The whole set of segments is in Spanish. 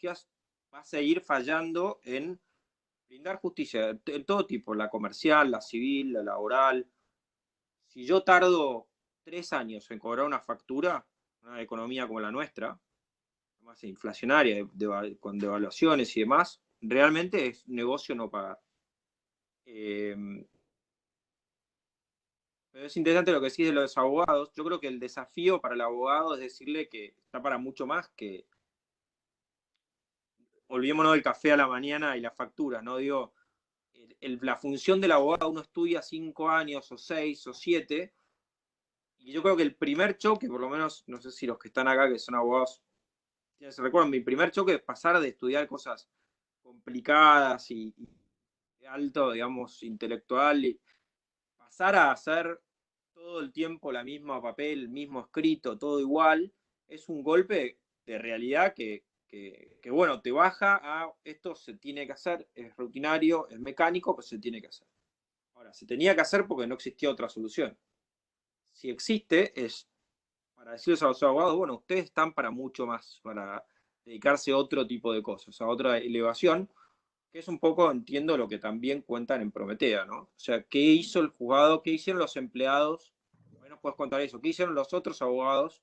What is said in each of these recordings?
tecnologías va a seguir fallando en brindar justicia en todo tipo, la comercial, la civil, la laboral. Si yo tardo 3 años en cobrar una factura, una economía como la nuestra, más inflacionaria, con devaluaciones y demás, realmente es negocio no pagar. Eh, pero es interesante lo que decís de los abogados. Yo creo que el desafío para el abogado es decirle que está para mucho más que, olvidémonos del café a la mañana y la factura, ¿no? Digo, la función del abogado, uno estudia 5 años o 6 o 7, y yo creo que el primer choque, por lo menos, no sé si los que están acá, que son abogados, se recuerdan, mi primer choque es pasar de estudiar cosas complicadas y de alto, digamos, intelectual, y pasar a hacer todo el tiempo la misma papel, el mismo escrito, todo igual, es un golpe de realidad que, bueno, te baja a esto se tiene que hacer, es rutinario, es mecánico, pues se tiene que hacer. Ahora, se tenía que hacer porque no existía otra solución. Si existe, es para decirles a los abogados, bueno, ustedes están para mucho más, para dedicarse a otro tipo de cosas, a otra elevación, que es un poco, entiendo, lo que también cuentan en Prometea, ¿no? O sea, ¿qué hizo el juzgado? ¿Qué hicieron los empleados? Bueno, puedes contar eso. ¿Qué hicieron los otros abogados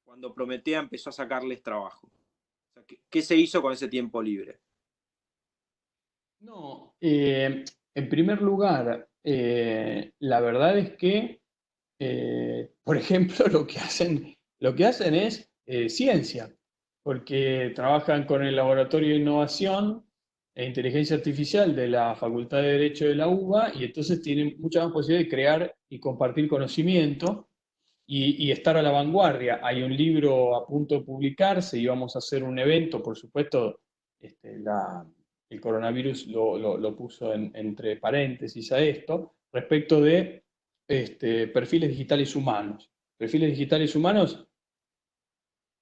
cuando Prometea empezó a sacarles trabajo? O sea, ¿qué se hizo con ese tiempo libre? No, en primer lugar, la verdad es que, por ejemplo, lo que hacen es ciencia, porque trabajan con el Laboratorio de Innovación e Inteligencia Artificial de la Facultad de Derecho de la UBA y entonces tienen mucha más posibilidad de crear y compartir conocimiento y estar a la vanguardia. Hay un libro a punto de publicarse y vamos a hacer un evento, por supuesto, el coronavirus lo puso entre paréntesis a esto, respecto de perfiles digitales humanos. Perfiles digitales humanos,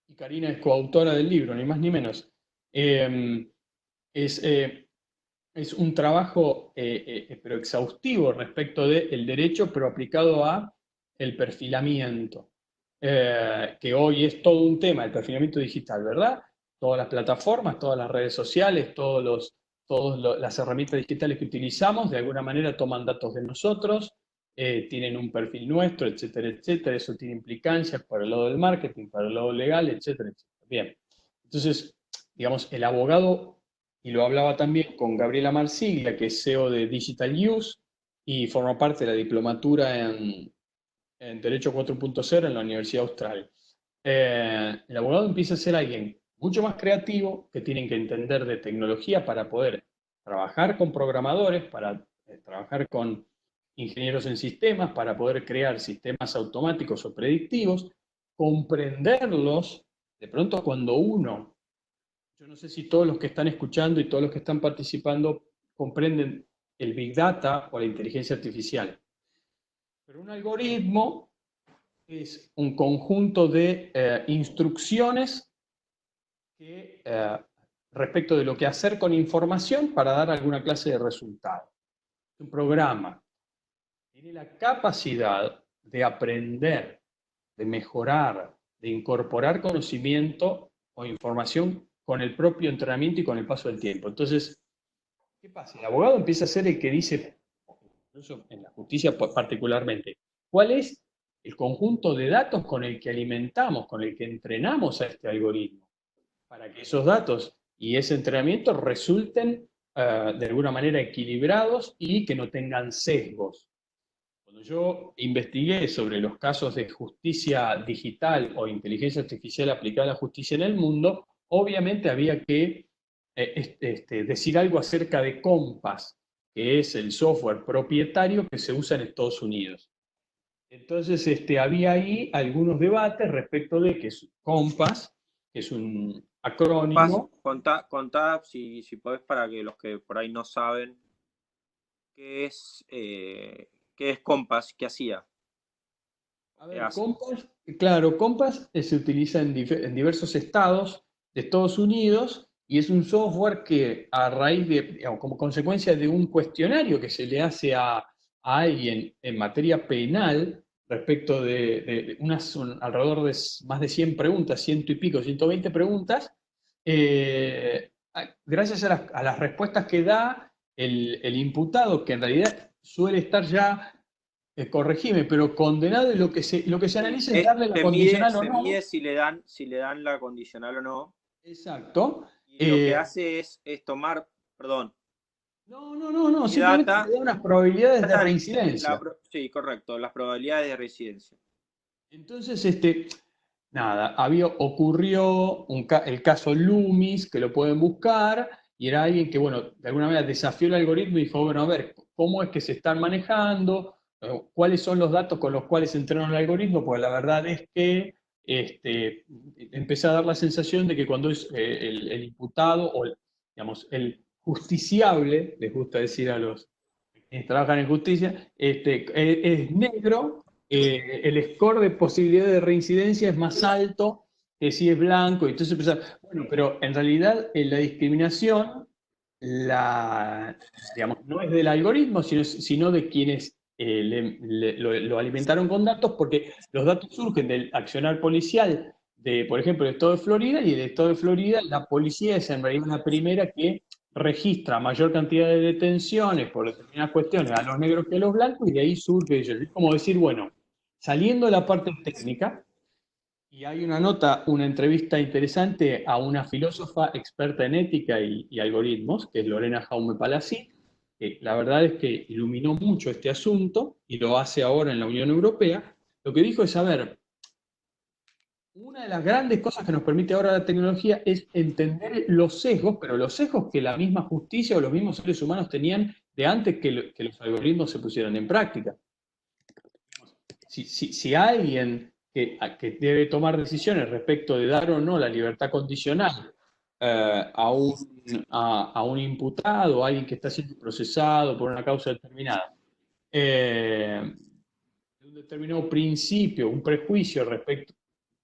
y Karina es coautora del libro, ni más ni menos. Eh, es, eh, es un trabajo pero exhaustivo respecto del derecho, pero aplicado a el perfilamiento, que hoy es todo un tema, el perfilamiento digital, ¿verdad? Todas las plataformas, todas las redes sociales, todas las herramientas digitales que utilizamos, de alguna manera toman datos de nosotros, tienen un perfil nuestro, etcétera, etcétera. Eso tiene implicancias para el lado del marketing, para el lado legal, etcétera, etcétera. Bien, entonces, digamos, el abogado, y lo hablaba también con Gabriela Marsiglia, que es CEO de Digital Use y forma parte de la diplomatura en Derecho 4.0 en la Universidad Austral. El abogado empieza a ser alguien mucho más creativo, que tienen que entender de tecnología para poder trabajar con programadores, para trabajar con ingenieros en sistemas, para poder crear sistemas automáticos o predictivos, comprenderlos. De pronto, cuando yo no sé si todos los que están escuchando y todos los que están participando comprenden el Big Data o la inteligencia artificial, pero un algoritmo es un conjunto de instrucciones que, respecto de lo que hacer con información para dar alguna clase de resultado. Un programa tiene la capacidad de aprender, de mejorar, de incorporar conocimiento o información con el propio entrenamiento y con el paso del tiempo. Entonces, ¿qué pasa? El abogado empieza a ser el que dice, incluso en la justicia particularmente, ¿cuál es el conjunto de datos con el que alimentamos, con el que entrenamos a este algoritmo? Para que esos datos y ese entrenamiento resulten de alguna manera equilibrados y que no tengan sesgos. Cuando yo investigué sobre los casos de justicia digital o inteligencia artificial aplicada a la justicia en el mundo, obviamente había que decir algo acerca de Compass, que es el software propietario que se usa en Estados Unidos. Entonces, había ahí algunos debates respecto de que es Compass, que es un Compass, acrónimo. contá si podés, para que los que por ahí no saben qué es Compass, qué hacía, o A qué ver, hace. Compass, claro, Compass se utiliza en diversos estados de Estados Unidos y es un software que a raíz de, digamos, como consecuencia de un cuestionario que se le hace a alguien en materia penal respecto de alrededor de más de 100 preguntas, ciento y pico, 120 preguntas, gracias a las respuestas que da el imputado, que en realidad suele estar ya, corregime, pero condenado, y lo que se analiza es darle la condicional o Se no. mide si le dan la condicional o no. Exacto. Y lo que hace es tomar, perdón, No, y simplemente data, te da unas probabilidades de reincidencia. sí, correcto, las probabilidades de residencia. Entonces, nada, ocurrió el caso Loomis, que lo pueden buscar, y era alguien que, bueno, de alguna manera desafió el algoritmo y dijo, bueno, a ver, ¿cómo es que se están manejando? ¿Cuáles son los datos con los cuales entrenaron el algoritmo? Pues la verdad es que empecé a dar la sensación de que cuando es el imputado, o digamos, el justiciable, les gusta decir a los que trabajan en justicia, es negro, el score de posibilidad de reincidencia es más alto que si es blanco. Entonces bueno, pero en realidad la discriminación, digamos, no es del algoritmo, sino de quienes lo alimentaron con datos, porque los datos surgen del accionar policial de, por ejemplo, el estado de Florida, y el estado de Florida, la policía es en realidad la primera que registra mayor cantidad de detenciones por determinadas cuestiones a los negros que a los blancos, y de ahí surge ello. Es como decir, bueno, saliendo de la parte técnica, y hay una nota, una entrevista interesante a una filósofa experta en ética y algoritmos, que es Lorena Jaume Palacín, que la verdad es que iluminó mucho este asunto y lo hace ahora en la Unión Europea. Lo que dijo es, a ver, una de las grandes cosas que nos permite ahora la tecnología es entender los sesgos, pero los sesgos que la misma justicia o los mismos seres humanos tenían de antes que los algoritmos se pusieran en práctica. Si alguien que debe tomar decisiones respecto de dar o no la libertad condicional a un imputado, a alguien que está siendo procesado por una causa determinada, un determinado principio, un prejuicio respecto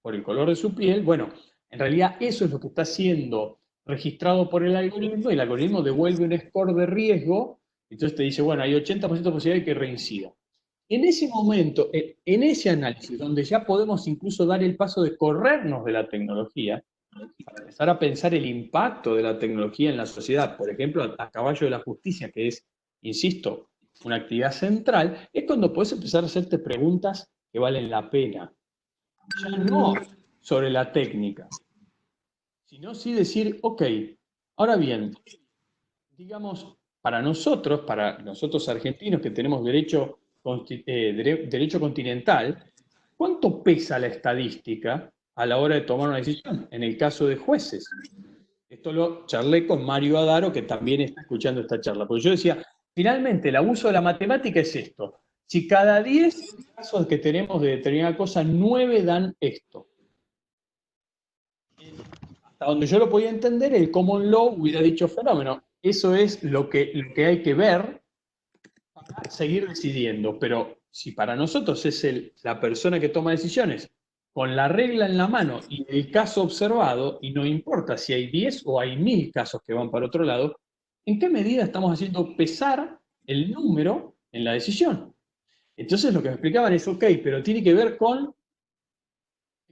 por el color de su piel, bueno, en realidad eso es lo que está siendo registrado por el algoritmo, y el algoritmo devuelve un score de riesgo, entonces te dice, bueno, hay 80% de posibilidad de que reincida. En ese momento, en ese análisis, donde ya podemos incluso dar el paso de corrernos de la tecnología, para empezar a pensar el impacto de la tecnología en la sociedad, por ejemplo, a caballo de la justicia, que es, insisto, una actividad central, es cuando puedes empezar a hacerte preguntas que valen la pena. Ya no sobre la técnica, sino sí decir, ok, ahora bien, digamos, para nosotros argentinos que tenemos derecho continental, ¿cuánto pesa la estadística a la hora de tomar una decisión? En el caso de jueces. Esto lo charlé con Mario Adaro, que también está escuchando esta charla, porque yo decía, finalmente el abuso de la matemática es esto. Si cada 10 casos que tenemos de determinada cosa, 9 dan esto. Hasta donde yo lo podía entender, el common law hubiera dicho fenómeno. Eso es lo que hay que ver para seguir decidiendo. Pero si para nosotros es la persona que toma decisiones con la regla en la mano y el caso observado, y no importa si hay 10 o hay 1000 casos que van para otro lado, ¿en qué medida estamos haciendo pesar el número en la decisión? Entonces lo que me explicaban es, ok, pero tiene que ver con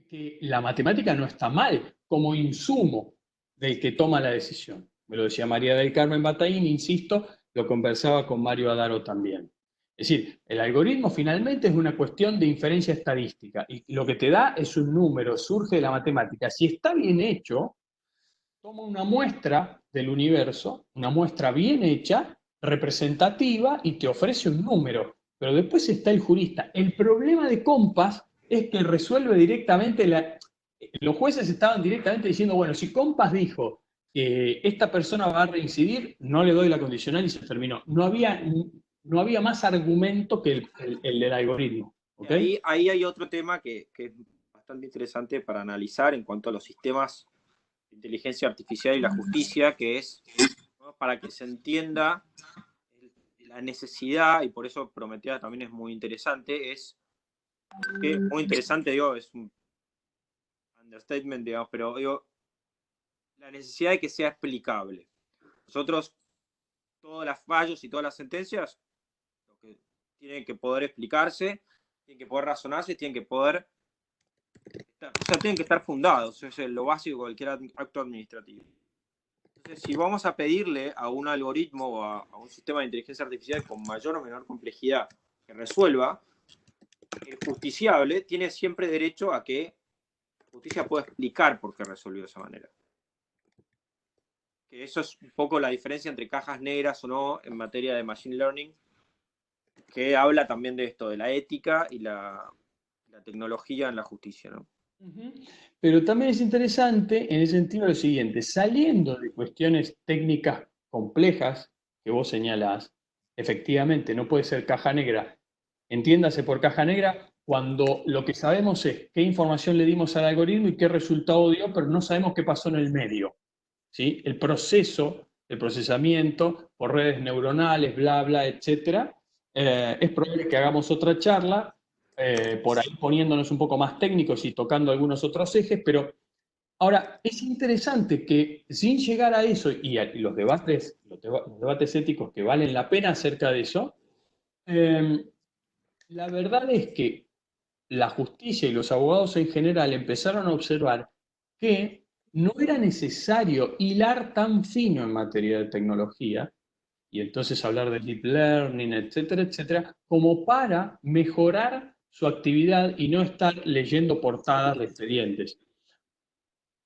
que la matemática no está mal como insumo del que toma la decisión. Me lo decía María del Carmen Bataín, insisto, lo conversaba con Mario Adaro también. Es decir, el algoritmo finalmente es una cuestión de inferencia estadística, y lo que te da es un número, surge de la matemática. Si está bien hecho, toma una muestra del universo, una muestra bien hecha, representativa, y te ofrece un número. Pero después está el jurista. El problema de Compass es que resuelve directamente los jueces estaban directamente diciendo, bueno, si Compass dijo que esta persona va a reincidir, no le doy la condicional y se terminó. No había más argumento que el del algoritmo. ¿Okay? Ahí hay otro tema que es bastante interesante para analizar en cuanto a los sistemas de inteligencia artificial y la justicia, que es, ¿no?, para que se entienda la necesidad, y por eso Prometea también es muy interesante, muy interesante, digo, es un understatement, digamos, pero digo, la necesidad de que sea explicable. Nosotros, todos los fallos y todas las sentencias, lo que tienen que poder explicarse, tienen que poder razonarse, tienen que poder O sea, tienen que estar fundados, eso es lo básico de cualquier acto administrativo. Entonces, si vamos a pedirle a un algoritmo o a un sistema de inteligencia artificial con mayor o menor complejidad que resuelva, el justiciable tiene siempre derecho a que la justicia pueda explicar por qué resolvió de esa manera. Que eso es un poco la diferencia entre cajas negras o no en materia de machine learning, que habla también de esto, de la ética y la tecnología en la justicia, ¿no? Pero también es interesante en el sentido de lo siguiente, saliendo de cuestiones técnicas complejas que vos señalás, efectivamente no puede ser caja negra. Entiéndase por caja negra cuando lo que sabemos es qué información le dimos al algoritmo y qué resultado dio, pero no sabemos qué pasó en el medio. ¿Sí? El proceso, el procesamiento por redes neuronales, bla, bla, etcétera. Es probable que hagamos otra charla, por ahí poniéndonos un poco más técnicos y tocando algunos otros ejes, pero ahora es interesante que sin llegar a eso y los debates éticos que valen la pena acerca de eso, la verdad es que la justicia y los abogados en general empezaron a observar que no era necesario hilar tan fino en materia de tecnología, y entonces hablar de deep learning, etcétera, etcétera, como para mejorar su actividad y no estar leyendo portadas de expedientes.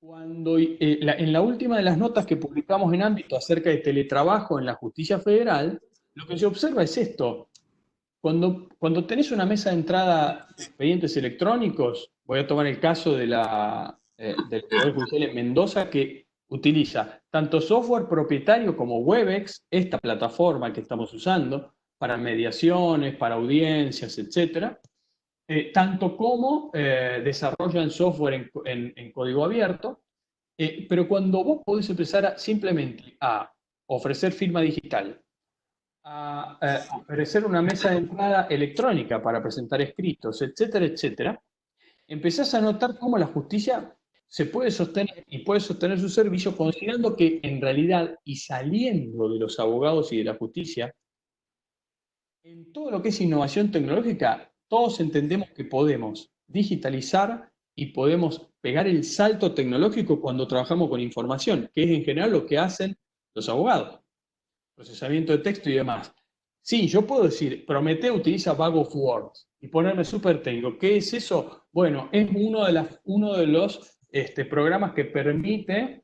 En la última de las notas que publicamos en ámbito acerca de teletrabajo en la justicia federal, lo que se observa es esto. Cuando tenés una mesa de entrada de expedientes electrónicos, voy a tomar el caso del Poder Judicial en Mendoza, que utiliza tanto software propietario como Webex, esta plataforma que estamos usando, para mediaciones, para audiencias, etcétera, tanto como desarrollan software en código abierto, pero cuando vos podés empezar simplemente a ofrecer firma digital, a ofrecer una mesa de entrada electrónica para presentar escritos, etcétera, etcétera, empezás a notar cómo la justicia se puede sostener y puede sostener su servicio considerando que en realidad y saliendo de los abogados y de la justicia, en todo lo que es innovación tecnológica, todos entendemos que podemos digitalizar y podemos pegar el salto tecnológico cuando trabajamos con información, que es en general lo que hacen los abogados, procesamiento de texto y demás. Sí, yo puedo decir, Prometeo utiliza Bag of Words y ponerme súper técnico. ¿Qué es eso? Bueno, es uno de los programas que permite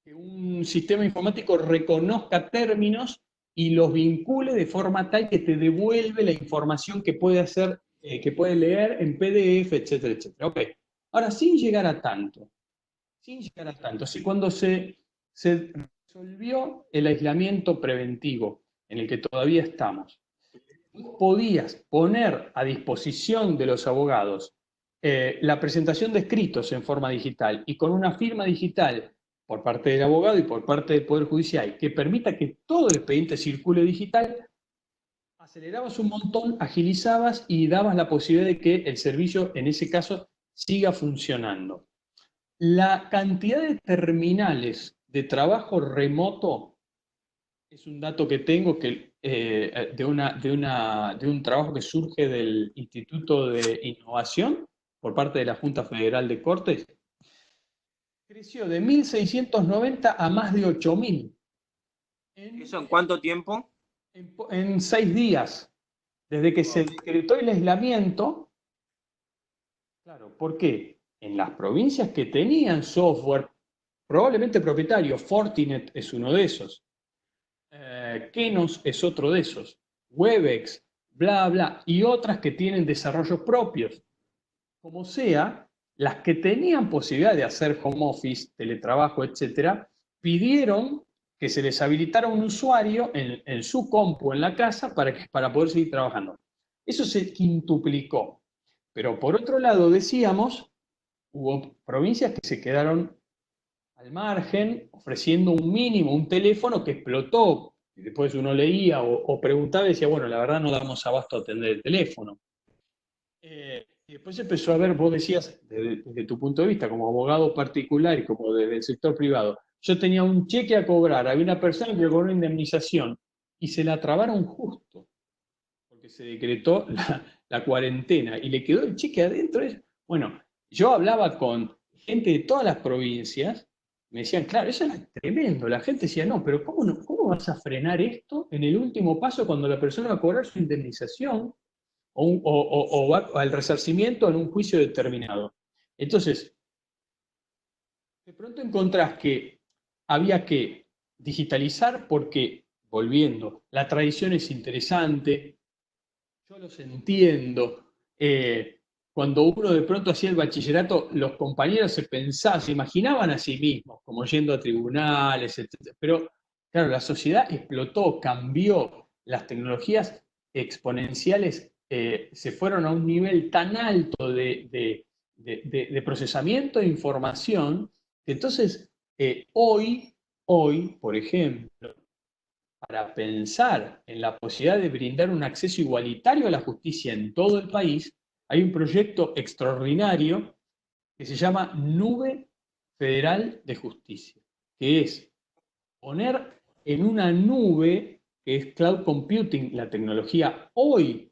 que un sistema informático reconozca términos y los vincule de forma tal que te devuelve la información que puede hacer, que puede leer en PDF, etcétera, etcétera. Ok. Ahora, sin llegar a tanto, si cuando se resolvió el aislamiento preventivo en el que todavía estamos, podías poner a disposición de los abogados la presentación de escritos en forma digital y con una firma digital por parte del abogado y por parte del Poder Judicial que permita que todo el expediente circule digital, acelerabas un montón, agilizabas y dabas la posibilidad de que el servicio en ese caso siga funcionando. La cantidad de terminales de trabajo remoto es un dato que tengo de un trabajo que surge del Instituto de Innovación por parte de la Junta Federal de Cortes. Creció de 1.690 a más de 8.000. ¿Eso en cuánto tiempo? En 6 días, desde que se decretó el aislamiento. Claro, ¿por qué? En las provincias que tenían software, probablemente propietario, Fortinet es uno de esos, Kenos es otro de esos, Webex, bla, bla, y otras que tienen desarrollos propios. Como sea, las que tenían posibilidad de hacer home office, teletrabajo, etcétera, pidieron que se les habilitara un usuario en su compu en la casa para poder seguir trabajando. Eso se quintuplicó. Pero por otro lado, decíamos, hubo provincias que se quedaron al margen, ofreciendo un mínimo, un teléfono que explotó. Y después uno leía o preguntaba y decía, bueno, la verdad no damos abasto a atender el teléfono. Y después empezó a ver, vos decías, desde tu punto de vista, como abogado particular y como desde el sector privado, yo tenía un cheque a cobrar, había una persona que cobró una indemnización y se la trabaron justo, porque se decretó la cuarentena y le quedó el cheque adentro. Bueno, Yo hablaba con gente de todas las provincias, me decían, claro, eso era tremendo. La gente decía, no, pero ¿cómo vas a frenar esto en el último paso cuando la persona va a cobrar su indemnización o va al resarcimiento en un juicio determinado? Entonces, de pronto encontrás que había que digitalizar porque, volviendo, la tradición es interesante, yo los entiendo. Cuando uno de pronto hacía el bachillerato, los compañeros se pensaban, se imaginaban a sí mismos, como yendo a tribunales, etc. Pero, claro, la sociedad explotó, cambió, las tecnologías exponenciales se fueron a un nivel tan alto de procesamiento de información, que entonces hoy, por ejemplo, para pensar en la posibilidad de brindar un acceso igualitario a la justicia en todo el país, hay un proyecto extraordinario que se llama Nube Federal de Justicia, que es poner en una nube, que es cloud computing, la tecnología hoy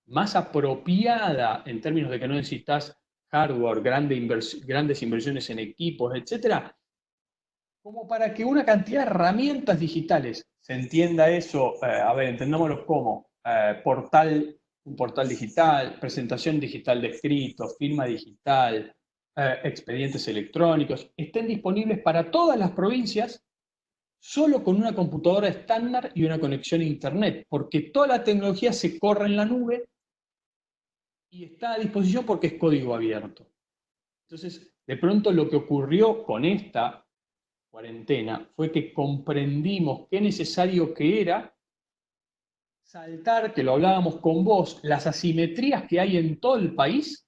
más apropiada en términos de que no necesitas hardware, grandes inversiones en equipos, etcétera, como para que una cantidad de herramientas digitales, se entienda eso, a ver, entendámoslo como un portal digital, presentación digital de escritos, firma digital, expedientes electrónicos, estén disponibles para todas las provincias solo con una computadora estándar y una conexión a Internet, porque toda la tecnología se corre en la nube y está a disposición porque es código abierto. Entonces, de pronto lo que ocurrió con esta cuarentena fue que comprendimos qué necesario que era saltar, que lo hablábamos con vos, las asimetrías que hay en todo el país,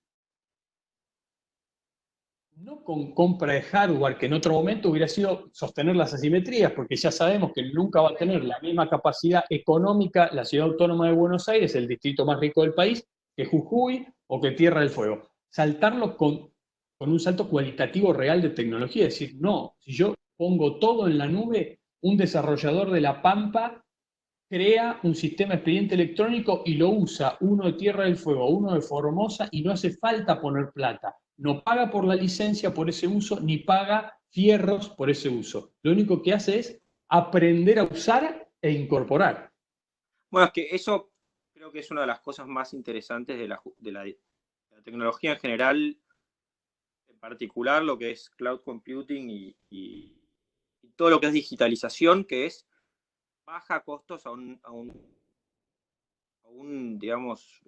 no con compra de hardware, que en otro momento hubiera sido sostener las asimetrías, porque ya sabemos que nunca va a tener la misma capacidad económica la ciudad autónoma de Buenos Aires, el distrito más rico del país, que Jujuy o que Tierra del Fuego. Saltarlo con un salto cualitativo real de tecnología, es decir, no, si yo pongo todo en la nube, un desarrollador de La Pampa crea un sistema expediente electrónico y lo usa uno de Tierra del Fuego, uno de Formosa, y no hace falta poner plata. No paga por la licencia por ese uso, ni paga fierros por ese uso. Lo único que hace es aprender a usar e incorporar. Bueno, es que eso creo que es una de las cosas más interesantes de la tecnología en general, en particular lo que es cloud computing y todo lo que es digitalización, que es baja costos digamos,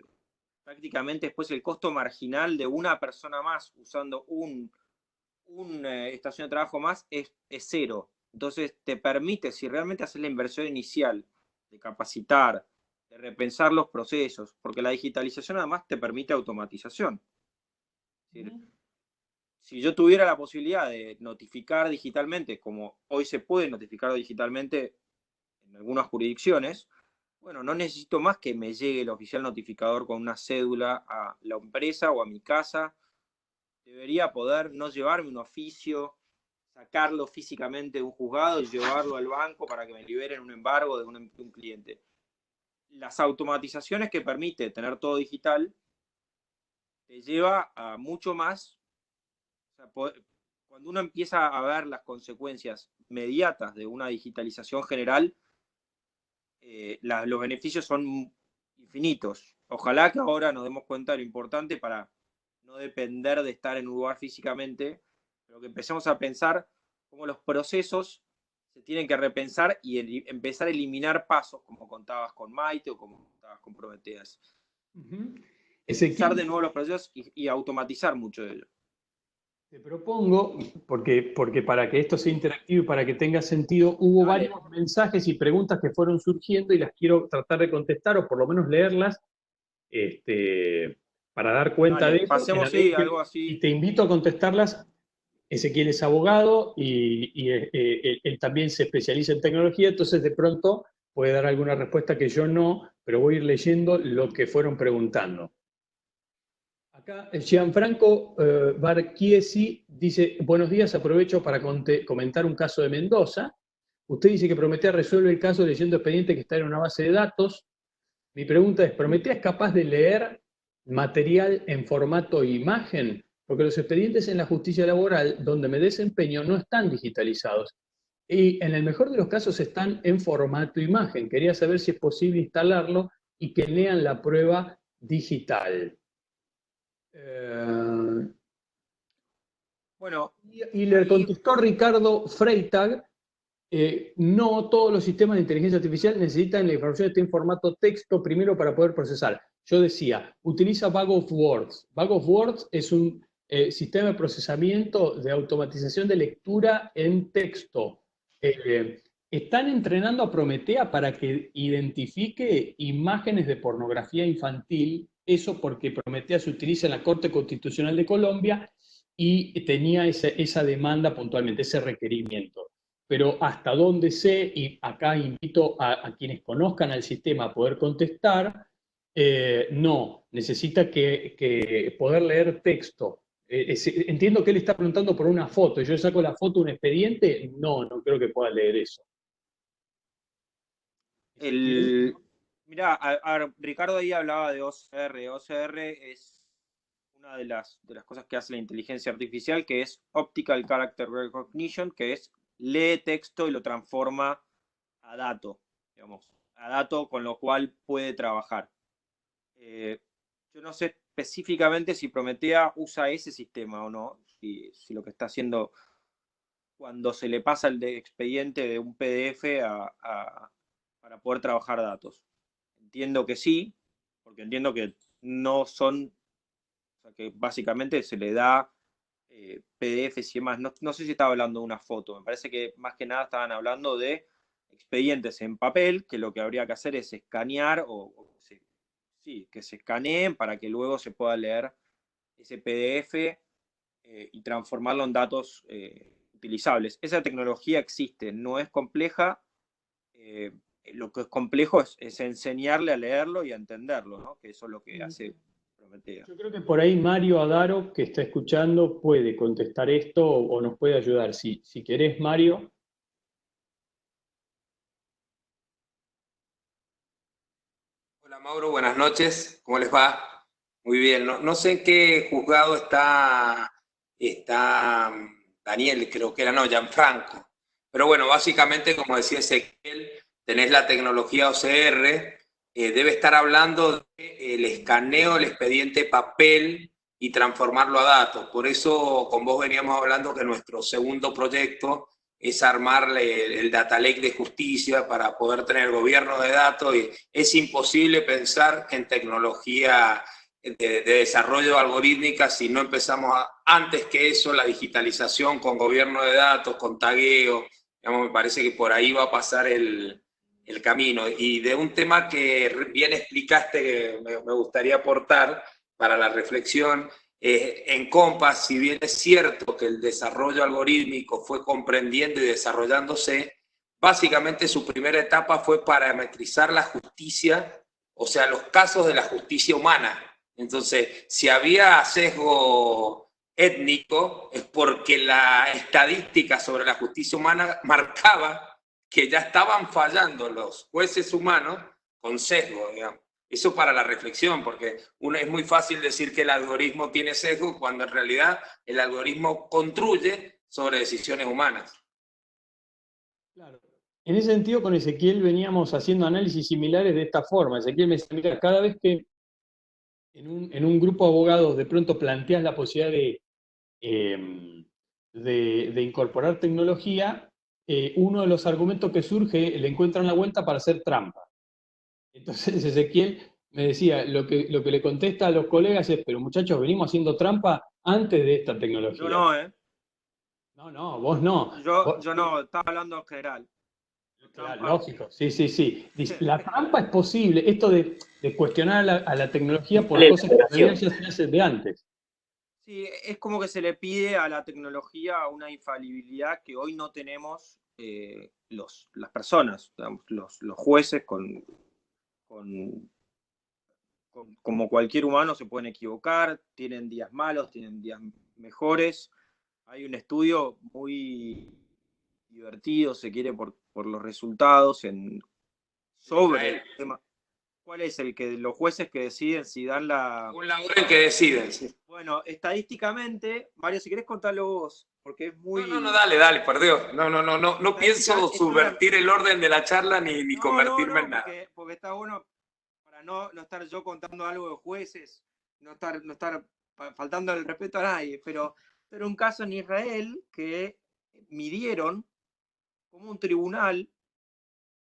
prácticamente después el costo marginal de una persona más usando una estación de trabajo más es cero. Entonces te permite, si realmente haces la inversión inicial de capacitar, de repensar los procesos, porque la digitalización además te permite automatización. Es decir, si yo tuviera la posibilidad de notificar digitalmente, como hoy se puede notificar digitalmente en algunas jurisdicciones, bueno, no necesito más que me llegue el oficial notificador con una cédula a la empresa o a mi casa. Debería poder no llevarme un oficio, sacarlo físicamente de un juzgado y llevarlo al banco para que me liberen un embargo de un cliente. Las automatizaciones que permite tener todo digital te lleva a mucho más. O sea, cuando uno empieza a ver las consecuencias inmediatas de una digitalización general, los beneficios son infinitos. Ojalá que ahora nos demos cuenta de lo importante para no depender de estar en un lugar físicamente, pero que empecemos a pensar cómo los procesos se tienen que repensar y empezar a eliminar pasos, como contabas con Maite o como contabas con Prometeas. Pensar de nuevo los procesos y automatizar mucho de ello. Te propongo, porque para que esto sea interactivo y para que tenga sentido, hubo varios mensajes y preguntas que fueron surgiendo y las quiero tratar de contestar o por lo menos leerlas para dar cuenta de eso. Pasemos, sí, algo así. Y te invito a contestarlas. Ezequiel es abogado y él también se especializa en tecnología, entonces de pronto puede dar alguna respuesta que yo no, pero voy a ir leyendo lo que fueron preguntando. Acá Gianfranco Barchiesi dice, buenos días, aprovecho para comentar un caso de Mendoza. Usted dice que Prometea resuelve el caso leyendo expediente que está en una base de datos. Mi pregunta es, ¿Prometea es capaz de leer material en formato imagen, porque los expedientes en la justicia laboral donde me desempeño no están digitalizados y en el mejor de los casos están en formato imagen. Quería saber si es posible instalarlo y que lean la prueba digital. Bueno, Y le ahí, contestó Ricardo Freytag, no todos los sistemas de inteligencia artificial necesitan la información esté en formato texto primero para poder procesar. Yo decía, utiliza Bag of Words. Bag of Words es un sistema de procesamiento de automatización de lectura en texto. Están entrenando a Prometea para que identifique imágenes de pornografía infantil, eso porque Prometea se utiliza en la Corte Constitucional de Colombia y tenía esa demanda puntualmente, ese requerimiento. Pero hasta donde sé, y acá invito a quienes conozcan al sistema a poder contestar, no, necesita que poder leer texto. Entiendo que él está preguntando por una foto. Yo saco la foto de un expediente, no creo que pueda leer eso. Ezequiel. mirá, Ricardo ahí hablaba de OCR. OCR es una de las cosas que hace la inteligencia artificial, que es Optical Character Recognition, que es lee texto y lo transforma a dato, digamos, a dato con lo cual puede trabajar. Yo no sé específicamente si Prometea usa ese sistema o no, si lo que está haciendo cuando se le pasa el expediente de un PDF para poder trabajar datos. Entiendo que sí, porque entiendo que no son, o sea, que básicamente se le da PDFs y demás. No sé si estaba hablando de una foto, me parece que más que nada estaban hablando de expedientes en papel, que lo que habría que hacer es escanear sí, que se escaneen para que luego se pueda leer ese PDF y transformarlo en datos utilizables. Esa tecnología existe, no es compleja. eh, lo que es complejo es enseñarle a leerlo y a entenderlo, ¿no? Que eso es lo que hace Prometea. Yo creo que por ahí Mario Adaro, que está escuchando, puede contestar esto o nos puede ayudar. Si querés, Mario. Hola Mauro, buenas noches. ¿Cómo les va? Muy bien. No sé en qué juzgado está Daniel, creo que era, no, Gianfranco. Pero bueno, básicamente, como decía Ezequiel, tenés la tecnología OCR, debe estar hablando del escaneo del expediente papel y transformarlo a datos. Por eso con vos veníamos hablando que nuestro segundo proyecto es armar el data lake de justicia para poder tener gobierno de datos, y es imposible pensar en tecnología de desarrollo algorítmica si no empezamos antes que eso la digitalización con gobierno de datos, con tagueo. Digamos, me parece que por ahí va a pasar el camino. Y de un tema que bien explicaste, que me gustaría aportar para la reflexión, en Compass, si bien es cierto que el desarrollo algorítmico fue comprendiendo y desarrollándose, básicamente su primera etapa fue parametrizar la justicia, o sea, los casos de la justicia humana. Entonces, si había sesgo étnico, es porque la estadística sobre la justicia humana marcaba que ya estaban fallando los jueces humanos con sesgo, digamos. Eso para la reflexión, porque es muy fácil decir que el algoritmo tiene sesgo cuando en realidad el algoritmo construye sobre decisiones humanas. Claro. En ese sentido, con Ezequiel veníamos haciendo análisis similares de esta forma. Ezequiel me decía, mira, cada vez que en un grupo de abogados de pronto planteas la posibilidad de incorporar tecnología, uno de los argumentos que surge le encuentran la vuelta para hacer trampa. Entonces Ezequiel me decía, lo que le contesta a los colegas es, pero muchachos, venimos haciendo trampa antes de esta Yo tecnología. no, ¿eh? No, vos no. Yo no, estaba hablando en general. Claro, Trampa. lógico, sí. La trampa es posible, esto de cuestionar a la tecnología por La cosas que en realidad integración. ya se hacen de antes. Sí, es como que se le pide a la tecnología una infalibilidad que hoy no tenemos las personas, digamos, los jueces con, como cualquier humano se pueden equivocar, tienen días malos, tienen días mejores. Hay un estudio muy divertido, se quiere, por los resultados sobre el tema. ¿Cuál es el que los jueces que deciden si dan la... Un orden que deciden, sí. Bueno, estadísticamente, Mario, si querés contarlo vos, porque es muy... No, dale, por Dios. No pienso subvertir el orden de la charla ni convertirme en nada. Porque está bueno para no estar yo contando algo de jueces, no estar faltando el respeto a nadie, pero un caso en Israel que midieron como un tribunal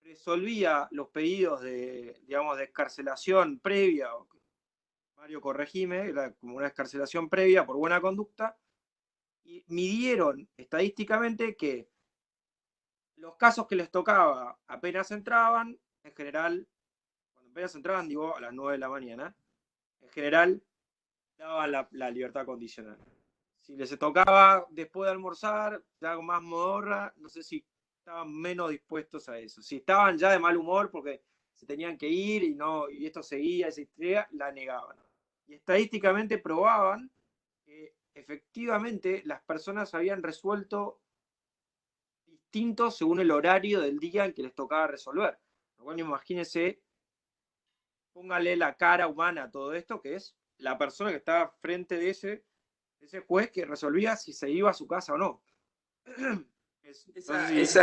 resolvía los pedidos de, digamos, de excarcelación previa, Mario corregime, era como una excarcelación previa por buena conducta, y midieron estadísticamente que los casos que les tocaba apenas entraban, en general, cuando apenas entraban, digo, a las 9 de la mañana, en general daban la libertad condicional. Si les tocaba después de almorzar, ya con más modorra, no sé si estaban menos dispuestos a eso. Si estaban ya de mal humor porque se tenían que ir y esto seguía, esa historia, la negaban. Y estadísticamente probaban que efectivamente las personas habían resuelto distintos según el horario del día en que les tocaba resolver. Bueno, imagínense, póngale la cara humana a todo esto, que es la persona que estaba frente de ese juez que resolvía si se iba a su casa o no. Esa es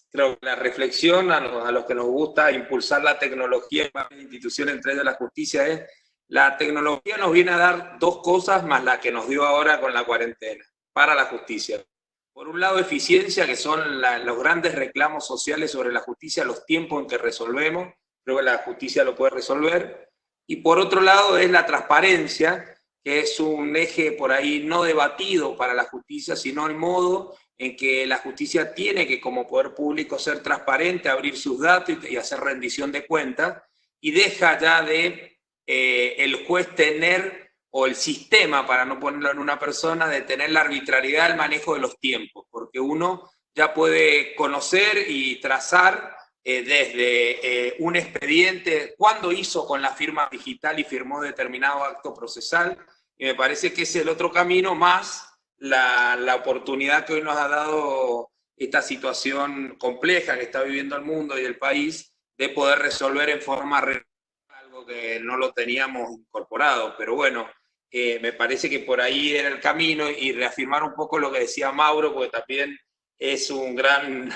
creo, la reflexión a los que nos gusta impulsar la tecnología en varias instituciones, entre ellas la justicia, es la tecnología nos viene a dar dos cosas más la que nos dio ahora con la cuarentena para la justicia. Por un lado, eficiencia, que son los grandes reclamos sociales sobre la justicia, los tiempos en que resolvemos, creo que la justicia lo puede resolver. Y por otro lado, es la transparencia, que es un eje por ahí no debatido para la justicia, sino el modo en que la justicia tiene que, como poder público, ser transparente, abrir sus datos y hacer rendición de cuentas, y deja ya de el juez tener, o el sistema, para no ponerlo en una persona, de tener la arbitrariedad del manejo de los tiempos, porque uno ya puede conocer y trazar desde un expediente, cuándo hizo con la firma digital y firmó determinado acto procesal, y me parece que es el otro camino, más la oportunidad que hoy nos ha dado esta situación compleja que está viviendo el mundo y el país, de poder resolver en forma real algo que no lo teníamos incorporado. Pero bueno, me parece que por ahí era el camino, y reafirmar un poco lo que decía Mauro, porque también es un gran,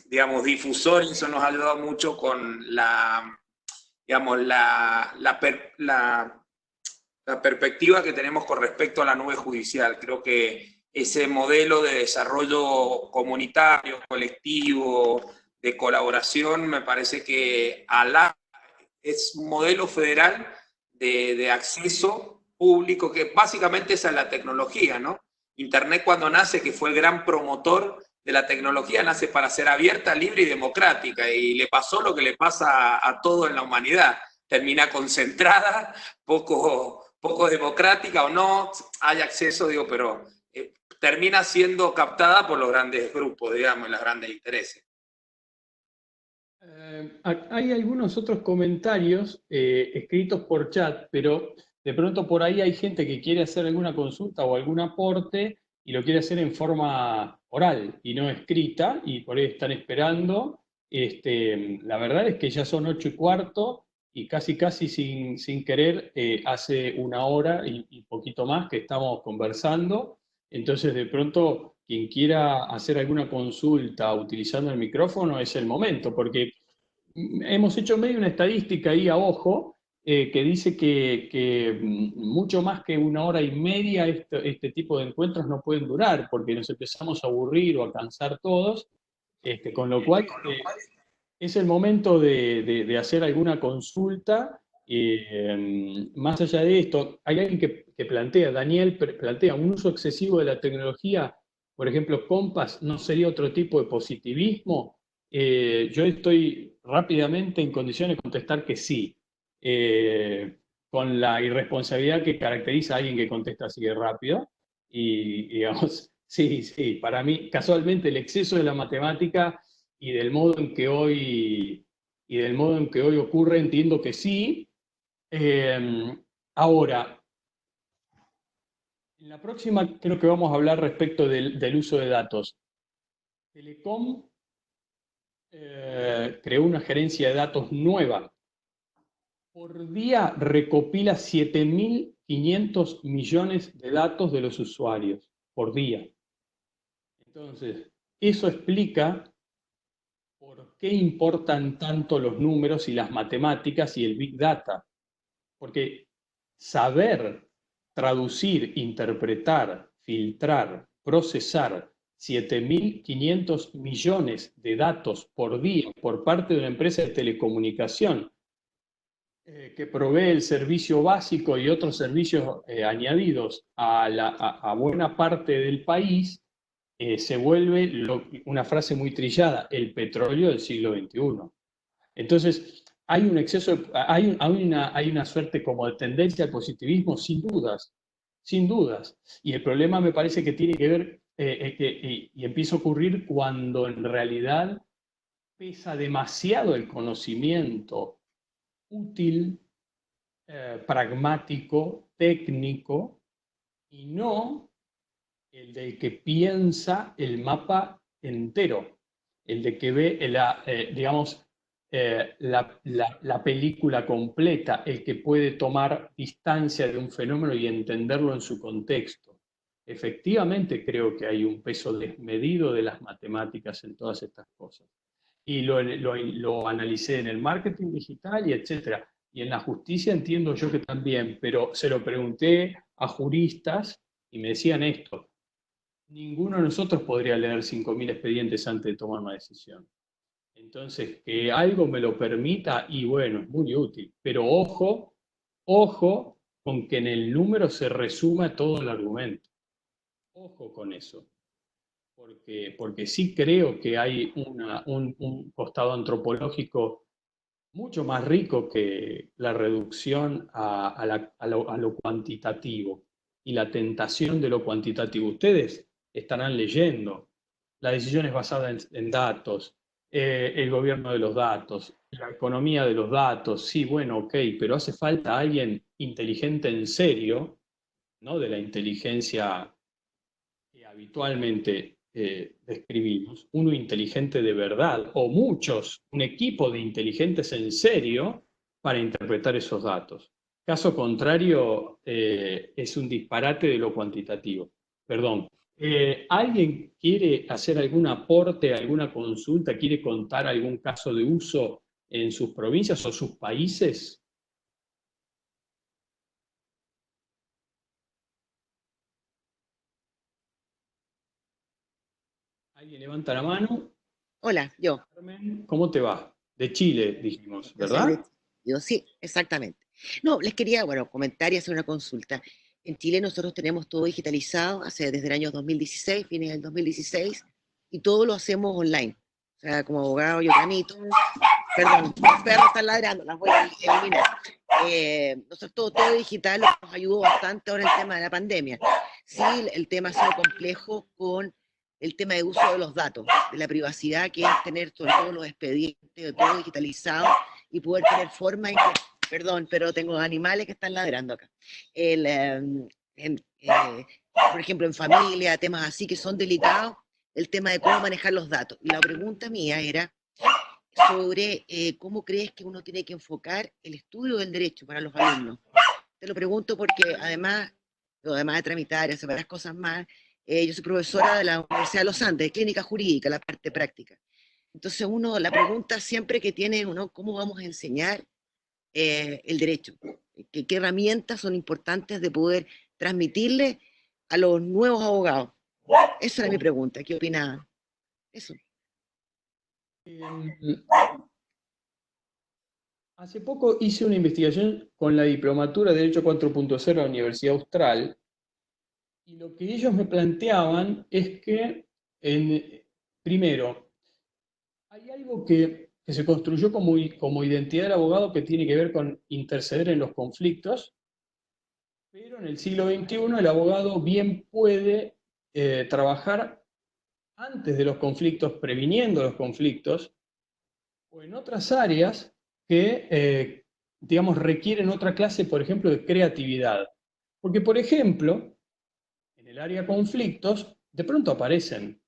digamos, difusor, y eso nos ha ayudado mucho con digamos, la perspectiva que tenemos con respecto a la nube judicial. Creo que ese modelo de desarrollo comunitario, colectivo, de colaboración, me parece que es un modelo federal de acceso público, que básicamente esa es la tecnología, ¿no? Internet, cuando nace, que fue el gran promotor de la tecnología, nace para ser abierta, libre y democrática, y le pasó lo que le pasa a todo en la humanidad. Termina concentrada, poco democrática, o no hay acceso, digo, pero termina siendo captada por los grandes grupos, digamos, y los grandes intereses. Hay algunos otros comentarios escritos por chat, pero de pronto por ahí hay gente que quiere hacer alguna consulta o algún aporte y lo quiere hacer en forma oral y no escrita, y por ahí están esperando. La verdad es que ya son 8:15 y casi sin querer hace una hora y poquito más que estamos conversando. Entonces, de pronto, quien quiera hacer alguna consulta utilizando el micrófono es el momento, porque hemos hecho medio una estadística ahí a ojo que dice que mucho más que una hora y media este tipo de encuentros no pueden durar, porque nos empezamos a aburrir o a cansar todos, con lo cual es el momento de hacer alguna consulta. Más allá de esto, hay alguien que plantea, Daniel plantea, un uso excesivo de la tecnología, por ejemplo, Compass, ¿no sería otro tipo de positivismo? Yo estoy rápidamente en condiciones de contestar que sí, con la irresponsabilidad que caracteriza a alguien que contesta así de rápido. Y digamos, sí, para mí, casualmente, el exceso de la matemática y del modo en que hoy ocurre, entiendo que sí. Ahora, en la próxima creo que vamos a hablar respecto del uso de datos. Telecom creó una gerencia de datos nueva. Por día recopila 7.500 millones de datos de los usuarios, por día. Entonces, eso explica por qué importan tanto los números y las matemáticas y el Big Data. Porque saber traducir, interpretar, filtrar, procesar 7.500 millones de datos por día por parte de una empresa de telecomunicación que provee el servicio básico y otros servicios añadidos a buena parte del país, se vuelve una frase muy trillada, el petróleo del siglo XXI. Entonces, hay un exceso, hay una suerte como de tendencia al positivismo, sin dudas, sin dudas. Y el problema me parece que tiene que ver, y empieza a ocurrir cuando en realidad pesa demasiado el conocimiento útil, pragmático, técnico, y no el del que piensa el mapa entero, el de que ve, digamos, la película completa, el que puede tomar distancia de un fenómeno y entenderlo en su contexto. Efectivamente creo que hay un peso desmedido de las matemáticas en todas estas cosas. Y lo analicé en el marketing digital y etcétera. Y en la justicia entiendo yo que también, pero se lo pregunté a juristas y me decían esto: ninguno de nosotros podría leer 5.000 expedientes antes de tomar una decisión. Entonces, que algo me lo permita, y bueno, es muy útil. Pero ojo, ojo con que en el número se resuma todo el argumento. Ojo con eso. Porque sí creo que hay un costado antropológico mucho más rico que la reducción a lo cuantitativo y la tentación de lo cuantitativo. Ustedes estarán leyendo las decisiones basadas en datos, el gobierno de los datos, la economía de los datos. Sí, bueno, ok, pero hace falta alguien inteligente en serio, ¿no? De la inteligencia que habitualmente describimos, uno inteligente de verdad, o muchos, un equipo de inteligentes en serio para interpretar esos datos. Caso contrario, es un disparate de lo cuantitativo. Perdón. ¿Alguien quiere hacer algún aporte, alguna consulta, quiere contar algún caso de uso en sus provincias o sus países? ¿Alguien levanta la mano? Hola, yo. Carmen, ¿cómo te va? De Chile, dijimos, ¿verdad? Yo sí, exactamente. No, les quería, bueno, comentar y hacer una consulta. En Chile nosotros tenemos todo digitalizado desde el año 2016, fines del 2016, y todo lo hacemos online. O sea, como abogado yo tramito, perdón, los perros están ladrando, las voy a eliminar. Nosotros todo digital nos ayudó bastante ahora el tema de la pandemia. Sí, el tema ha sido complejo con el tema de uso de los datos, de la privacidad, que es tener sobre todo los expedientes, de todo digitalizado y poder tener forma en que, perdón, pero tengo animales que están ladrando acá. Por ejemplo, en familia, temas así que son delicados, el tema de cómo manejar los datos. Y la pregunta mía era sobre cómo crees que uno tiene que enfocar el estudio del derecho para los alumnos. Te lo pregunto porque además de tramitar y hacer varias cosas más, yo soy profesora de la Universidad de los Andes, de clínica jurídica, la parte práctica. Entonces la pregunta siempre que tiene uno, ¿cómo vamos a enseñar el derecho? ¿Qué herramientas son importantes de poder transmitirle a los nuevos abogados? Esa era mi pregunta. ¿Qué opina eso? Hace poco hice una investigación con la Diplomatura de Derecho 4.0 de la Universidad Austral, y lo que ellos me planteaban es que, primero, hay algo que se construyó como identidad del abogado que tiene que ver con interceder en los conflictos, pero en el siglo XXI el abogado bien puede trabajar antes de los conflictos, previniendo los conflictos, o en otras áreas que, digamos, requieren otra clase, por ejemplo, de creatividad. Porque, por ejemplo, en el área de conflictos, de pronto aparecen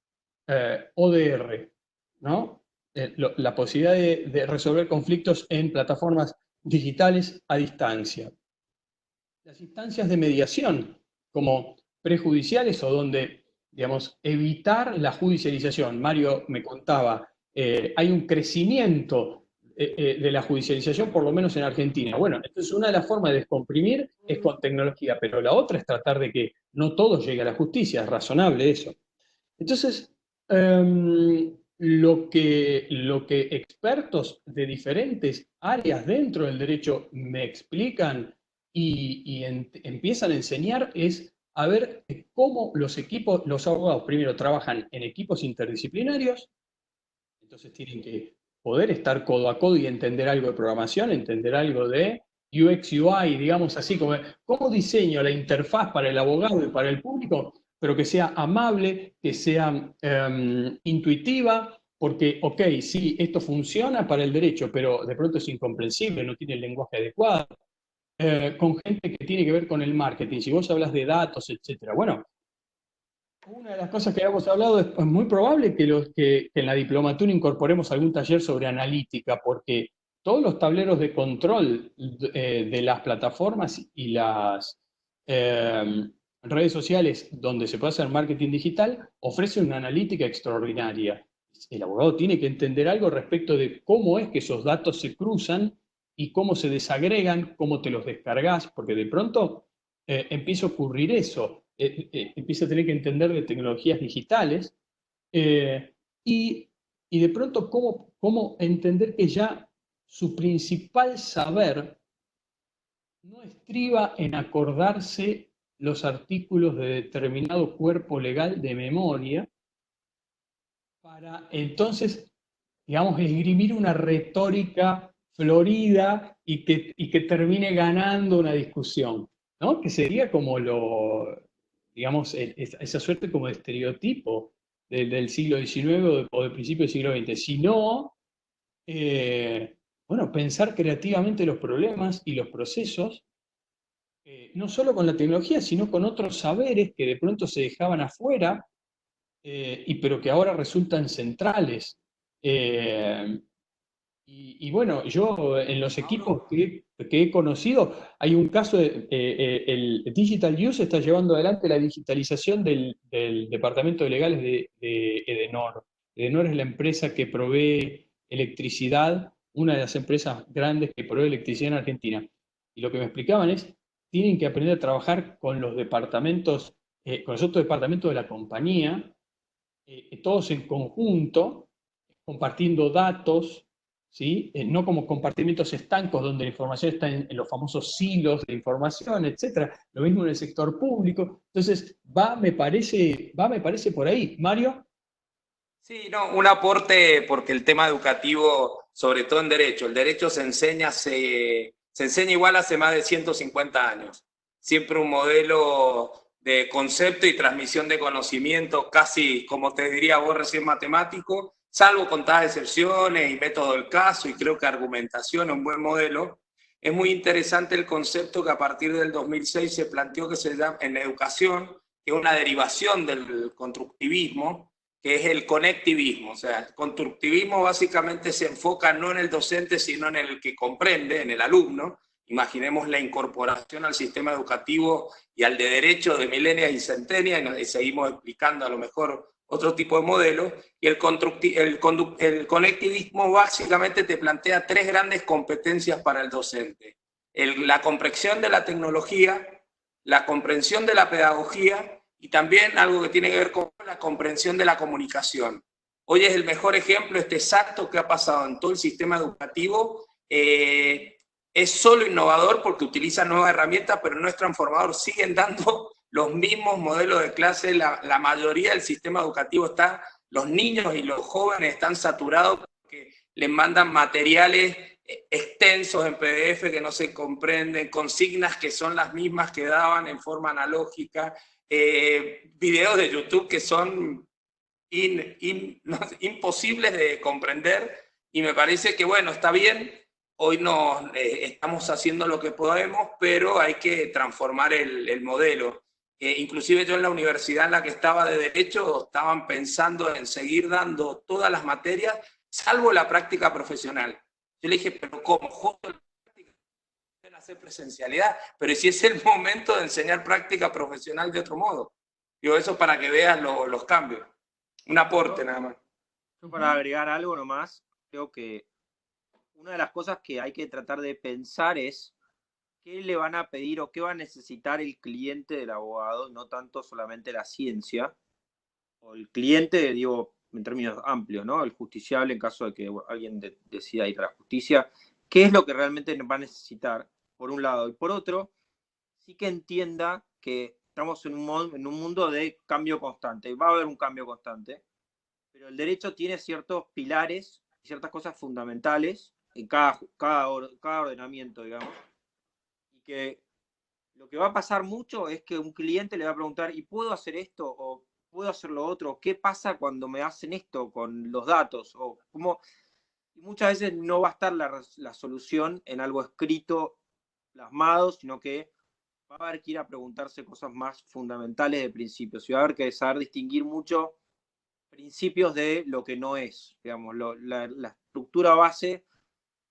ODR, ¿no? la posibilidad de resolver conflictos en plataformas digitales a distancia. Las instancias de mediación, como prejudiciales o donde, digamos, evitar la judicialización. Mario me contaba, hay un crecimiento de la judicialización, por lo menos en Argentina. Bueno, entonces una de las formas de descomprimir es con tecnología, pero la otra es tratar de que no todo llegue a la justicia, es razonable eso. Entonces, lo que expertos de diferentes áreas dentro del derecho me explican y empiezan a enseñar es a ver cómo los abogados primero trabajan en equipos interdisciplinarios, entonces tienen que poder estar codo a codo y entender algo de programación, entender algo de UX, UI, digamos así, como cómo diseño la interfaz para el abogado y para el público, pero que sea amable, que sea intuitiva, porque, ok, sí, esto funciona para el derecho, pero de pronto es incomprensible, no tiene el lenguaje adecuado. Con gente que tiene que ver con el marketing, si vos hablas de datos, etcétera. Bueno, una de las cosas que habíamos hablado es muy probable que en la diplomatura incorporemos algún taller sobre analítica, porque todos los tableros de control de las plataformas y las redes sociales donde se puede hacer marketing digital ofrecen una analítica extraordinaria. El abogado tiene que entender algo respecto de cómo es que esos datos se cruzan y cómo se desagregan, cómo te los descargas, porque de pronto empieza a ocurrir eso. Empieza a tener que entender de tecnologías digitales eh, y, y de pronto cómo entender que ya su principal saber no estriba en acordarse los artículos de determinado cuerpo legal de memoria para entonces, digamos, esgrimir una retórica florida y que termine ganando una discusión, ¿no? Que sería como digamos, esa suerte como de estereotipo del siglo XIX o del principio del siglo XX. Si no, bueno, pensar creativamente los problemas y los procesos, no solo con la tecnología, sino con otros saberes que de pronto se dejaban afuera, pero que ahora resultan centrales. Y bueno, yo en los equipos que he conocido, hay un caso, el Digital Use está llevando adelante la digitalización del Departamento de Legales de Edenor. Edenor es la empresa que provee electricidad, una de las empresas grandes que provee electricidad en Argentina. Y lo que me explicaban es, tienen que aprender a trabajar con los departamentos, con los otros departamentos de la compañía, todos en conjunto, compartiendo datos, ¿sí? No como compartimentos estancos donde la información está en los famosos silos de información, etc. Lo mismo en el sector público. Entonces, me parece por ahí. Mario. Sí, no, un aporte porque el tema educativo, sobre todo en derecho, el derecho se enseña igual hace más de 150 años. Siempre un modelo de concepto y transmisión de conocimiento, casi como te diría vos recién matemático, salvo contadas excepciones y método del caso y creo que argumentación es un buen modelo. Es muy interesante el concepto que a partir del 2006 se planteó que se llama en educación, que es una derivación del constructivismo, que es el conectivismo. O sea, el constructivismo básicamente se enfoca no en el docente, sino en el que comprende, en el alumno. Imaginemos la incorporación al sistema educativo y al de derecho de milenias y centenias, y seguimos explicando a lo mejor otro tipo de modelo. Y el conectivismo básicamente te plantea tres grandes competencias para el docente. La comprensión de la tecnología, la comprensión de la pedagogía y también algo que tiene que ver con la comprensión de la comunicación. Hoy es el mejor ejemplo, este salto que ha pasado en todo el sistema educativo. Es solo innovador porque utiliza nuevas herramientas, pero no es transformador. Siguen dando los mismos modelos de clase. La mayoría del sistema educativo está, los niños y los jóvenes están saturados porque les mandan materiales extensos en PDF que no se comprenden, consignas que son las mismas que daban en forma analógica, videos de YouTube que son imposibles de comprender, y me parece que, bueno, está bien, hoy estamos haciendo lo que podemos, pero hay que transformar el modelo. Inclusive yo en la universidad en la que estaba de Derecho, estaban pensando en seguir dando todas las materias, salvo la práctica profesional. Yo le dije, pero ¿cómo? Justo la práctica pueden hacer presencialidad, pero si es el momento de enseñar práctica profesional de otro modo. Digo, eso para que veas los cambios. Un aporte nada más. Yo para agregar algo nomás, creo que una de las cosas que hay que tratar de pensar es qué le van a pedir o qué va a necesitar el cliente del abogado, no tanto solamente la ciencia, o el cliente, digo, en términos amplios, ¿no? El justiciable en caso de que alguien decida ir a la justicia, qué es lo que realmente va a necesitar, por un lado. Y por otro, sí que entienda que estamos en un mundo de cambio constante. Va a haber un cambio constante, pero el derecho tiene ciertos pilares, ciertas cosas fundamentales en cada ordenamiento, digamos, y que lo que va a pasar mucho es que un cliente le va a preguntar, ¿y puedo hacer esto? ¿O puedo hacer lo otro? ¿Qué pasa cuando me hacen esto con los datos? O cómo... Y muchas veces no va a estar la solución en algo escrito, plasmado, sino que va a haber que ir a preguntarse cosas más fundamentales de principios. Y va a haber que saber distinguir mucho principios de lo que no es, digamos, la estructura base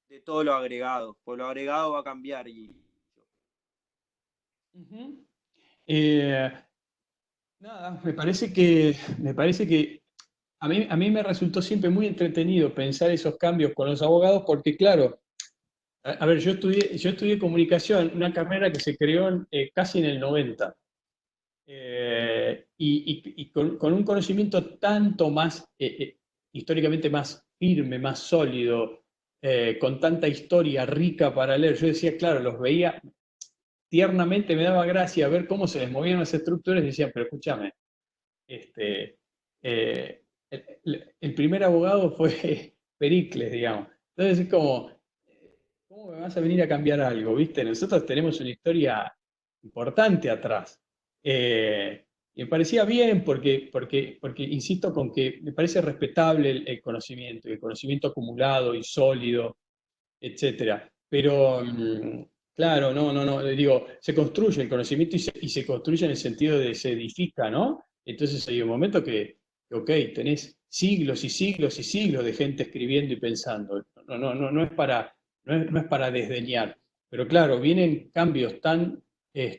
de todo lo agregado. Porque lo agregado va a cambiar y... Nada, me parece que a mí me resultó siempre muy entretenido pensar esos cambios con los abogados porque, claro, a ver, yo estudié comunicación, una carrera que se creó casi en el 90. Y con un conocimiento tanto más, históricamente más firme, más sólido, con tanta historia rica para leer. Yo decía, claro, los veía tiernamente, me daba gracia ver cómo se les movían las estructuras y decía, pero escúchame, el primer abogado fue Pericles, digamos. Entonces es como, ¿cómo me vas a venir a cambiar algo? ¿Viste? Nosotros tenemos una historia importante atrás. Y me parecía bien porque insisto con que me parece respetable el conocimiento, el conocimiento acumulado y sólido, etcétera. Pero, claro, no, digo, se construye el conocimiento y se construye en el sentido de se edifica, ¿no? Entonces hay un momento que, ok, tenés siglos y siglos y siglos de gente escribiendo y pensando. No es para desdeñar. Pero claro, vienen cambios tan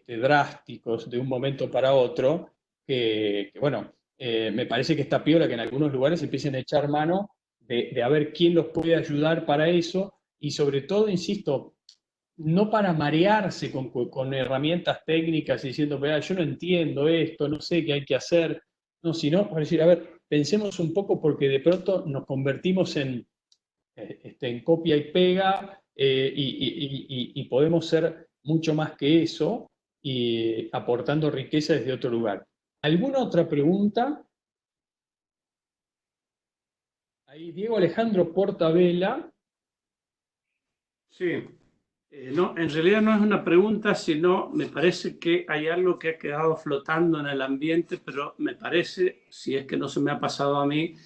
drásticos de un momento para otro que bueno, me parece que está piola que en algunos lugares empiecen a echar mano de a ver quién los puede ayudar para eso y sobre todo, insisto, no para marearse con herramientas técnicas diciendo, vea, yo no entiendo esto, no sé qué hay que hacer, no, sino para decir, a ver, pensemos un poco porque de pronto nos convertimos en copia y pega y podemos ser mucho más que eso y aportando riqueza desde otro lugar. ¿Alguna otra pregunta? Ahí Diego Alejandro Portabella. Sí, no, en realidad no es una pregunta, sino me parece que hay algo que ha quedado flotando en el ambiente, pero me parece, si es que no se me ha pasado a mí,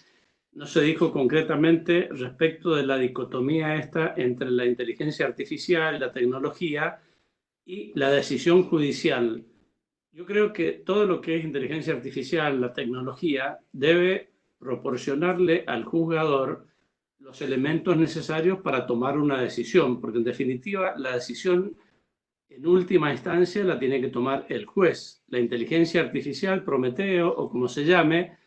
no se dijo concretamente respecto de la dicotomía esta entre la inteligencia artificial, la tecnología y la decisión judicial. Yo creo que todo lo que es inteligencia artificial, la tecnología, debe proporcionarle al juzgador los elementos necesarios para tomar una decisión, porque en definitiva la decisión en última instancia la tiene que tomar el juez. La inteligencia artificial, Prometeo o como se llame,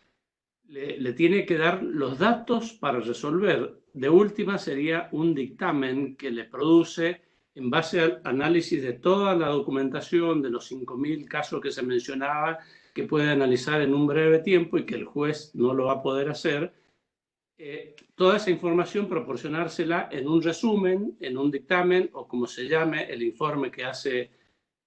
le tiene que dar los datos para resolver. De última sería un dictamen que le produce en base al análisis de toda la documentación de los 5.000 casos que se mencionaba, que puede analizar en un breve tiempo y que el juez no lo va a poder hacer. Toda esa información proporcionársela en un resumen, en un dictamen o como se llame el informe que hace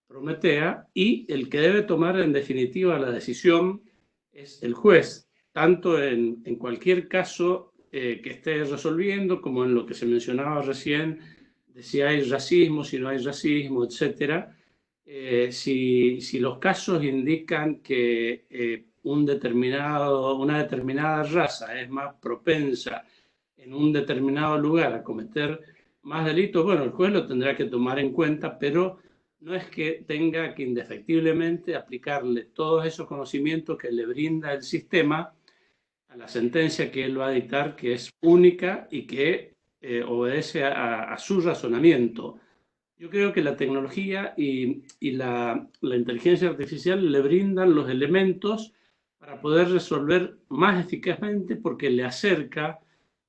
Prometea, y el que debe tomar en definitiva la decisión es el juez, tanto en cualquier caso que esté resolviendo como en lo que se mencionaba recién de si hay racismo, si no hay racismo, etcétera. Si los casos indican que una determinada raza es más propensa en un determinado lugar a cometer más delitos, bueno, el juez lo tendrá que tomar en cuenta, pero no es que tenga que indefectiblemente aplicarle todos esos conocimientos que le brinda el sistema a la sentencia que él va a dictar, que es única y que obedece a su razonamiento. Yo creo que la tecnología y la inteligencia artificial le brindan los elementos para poder resolver más eficazmente, porque le acerca,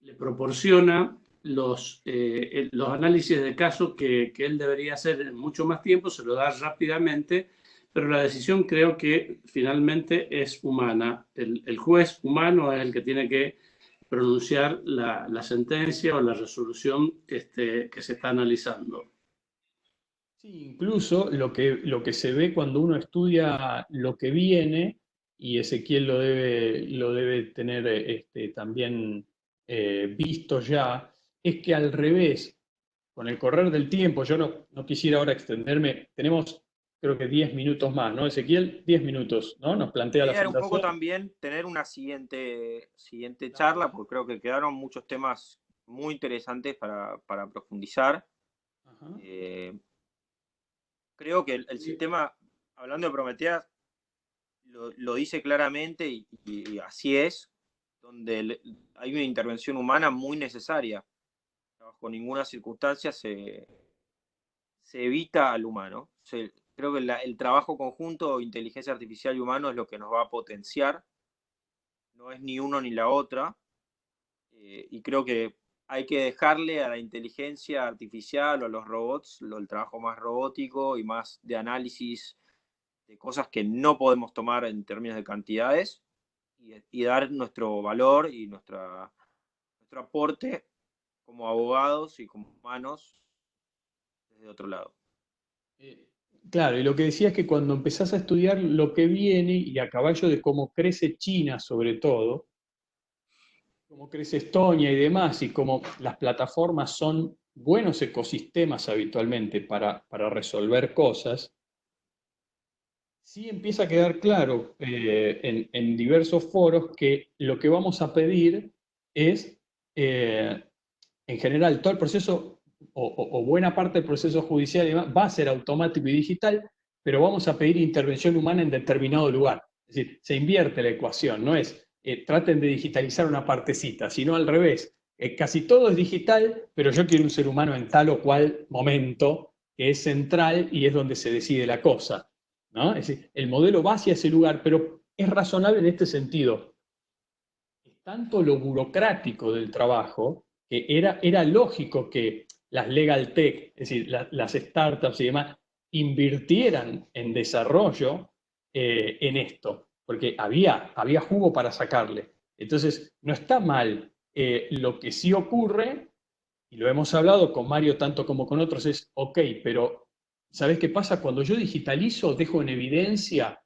le proporciona los análisis de caso que él debería hacer en mucho más tiempo, se lo da rápidamente, pero la decisión creo que finalmente es humana. El juez humano es el que tiene que pronunciar la sentencia o la resolución que se está analizando. Sí, incluso lo que se ve cuando uno estudia lo que viene, y Ezequiel lo debe tener también visto ya, es que al revés, con el correr del tiempo, yo no quisiera ahora extenderme, tenemos creo que 10 minutos más, ¿no, Ezequiel? 10 minutos, ¿no? Nos plantea La la idea era un poco fundación. también tener una siguiente charla, porque creo que quedaron muchos temas muy interesantes para profundizar. Ajá. Creo que el sistema, hablando de Prometheus, lo dice claramente y así es, donde hay una intervención humana muy necesaria. Bajo ninguna circunstancia se evita al humano. Creo que el trabajo conjunto, inteligencia artificial y humano, es lo que nos va a potenciar. No es ni uno ni la otra. Y creo que hay que dejarle a la inteligencia artificial o a los robots el trabajo más robótico y más de análisis de cosas que no podemos tomar en términos de cantidades, y dar nuestro valor y nuestro aporte como abogados y como humanos desde otro lado. Claro, y lo que decía es que cuando empezás a estudiar lo que viene y a caballo de cómo crece China sobre todo, cómo crece Estonia y demás, y cómo las plataformas son buenos ecosistemas habitualmente para resolver cosas, sí empieza a quedar claro en diversos foros que lo que vamos a pedir es, en general, todo el proceso o buena parte del proceso judicial y demás, va a ser automático y digital, pero vamos a pedir intervención humana en determinado lugar. Es decir, se invierte la ecuación, no es traten de digitalizar una partecita, sino al revés. Casi todo es digital, pero yo quiero un ser humano en tal o cual momento que es central y es donde se decide la cosa, ¿no? Es decir, el modelo va hacia ese lugar, pero es razonable en este sentido. Es tanto lo burocrático del trabajo que era lógico que las legal tech, es decir, las startups y demás, invirtieran en desarrollo en esto, porque había jugo para sacarle. Entonces, no está mal. Lo que sí ocurre, y lo hemos hablado con Mario tanto como con otros, es, ok, pero ¿sabes qué pasa? Cuando yo digitalizo, dejo en evidencia